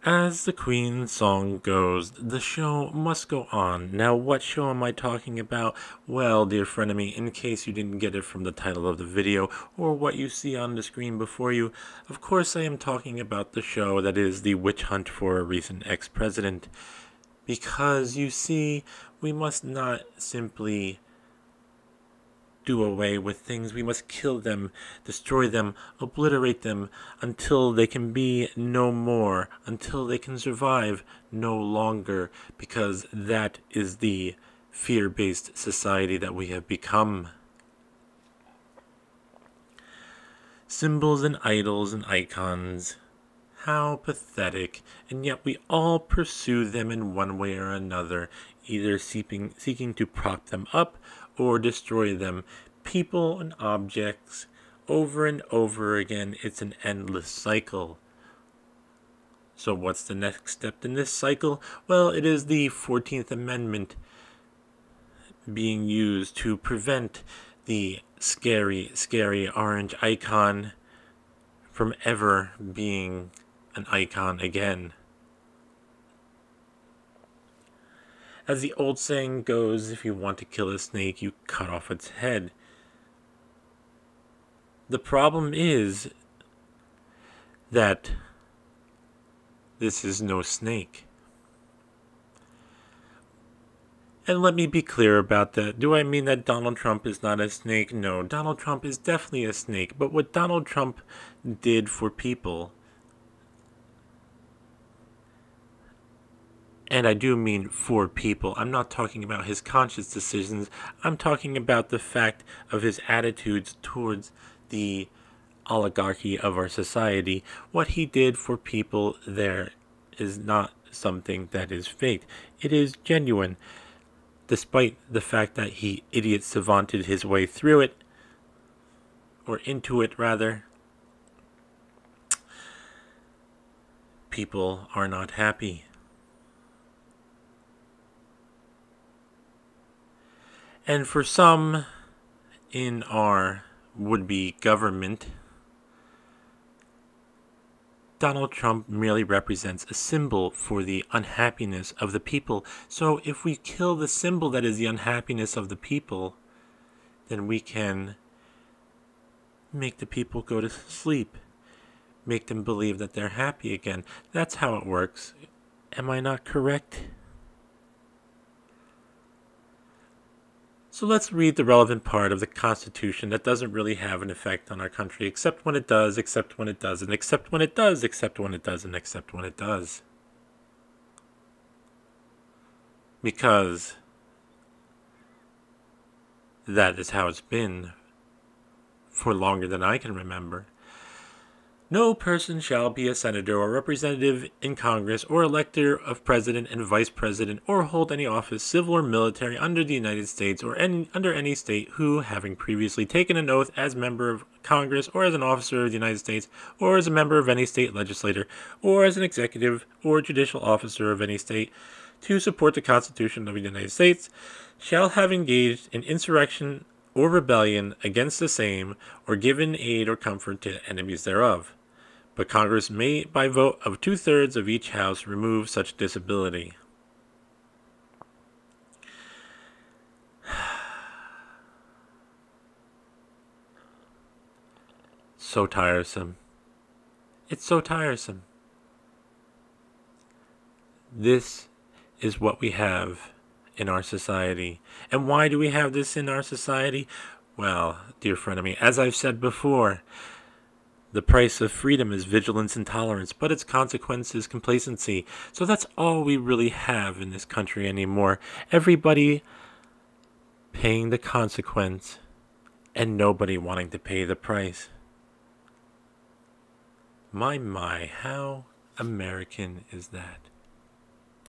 As the Queen song goes, the show must go on. Now, what show am I talking about? Well, dear frenemy, in case you didn't get it from the title of the video or what you see on the screen before you, of course I am talking about the show that is the witch hunt for a recent ex-president. Because, you see, we must not simply do away with things. We must kill them, destroy them, obliterate them until they can be no more, until they can survive no longer, because that is the fear-based society that we have become. Symbols and idols and icons. How pathetic, and yet we all pursue them in one way or another, either seeking to prop them up or destroy them. People and objects, over and over again, it's an endless cycle. So what's the next step in this cycle? Well, it is the 14th Amendment being used to prevent the scary, scary orange icon from ever being an icon again. As the old saying goes, if you want to kill a snake, you cut off its head. The problem is that this is no snake. And let me be clear about that. Do I mean that Donald Trump is not a snake? No, Donald Trump is definitely a snake. But what Donald Trump did for people, and I do mean for people, I'm not talking about his conscious decisions, I'm talking about the fact of his attitudes towards the oligarchy of our society. What he did for people there is not something that is faked. It is genuine, despite the fact that he idiot savanted his way through it, or into it rather. People are not happy. And for some in our would-be government, Donald Trump merely represents a symbol for the unhappiness of the people. So if we kill the symbol that is the unhappiness of the people, then we can make the people go to sleep. Make them believe that they're happy again. That's how it works. Am I not correct? So let's read the relevant part of the Constitution that doesn't really have an effect on our country, except when it does, except when it doesn't, except when it does, except when it doesn't, except when it does. Because that is how it's been for longer than I can remember. No person shall be a senator or representative in Congress or elector of president and vice president or hold any office, civil or military, under the United States or under any state who, having previously taken an oath as member of Congress or as an officer of the United States or as a member of any state legislature or as an executive or judicial officer of any state to support the Constitution of the United States, shall have engaged in insurrection or rebellion against the same, or given aid or comfort to enemies thereof. But Congress may, by vote of 2/3 of each house, remove such disability. So tiresome. It's so tiresome. This is what we have in our society. And why do we have this in our society? Well, dear friend of me, as I've said before, the price of freedom is vigilance and tolerance, but its consequence is complacency. So that's all we really have in this country anymore. Everybody paying the consequence and nobody wanting to pay the price. My, how American is that?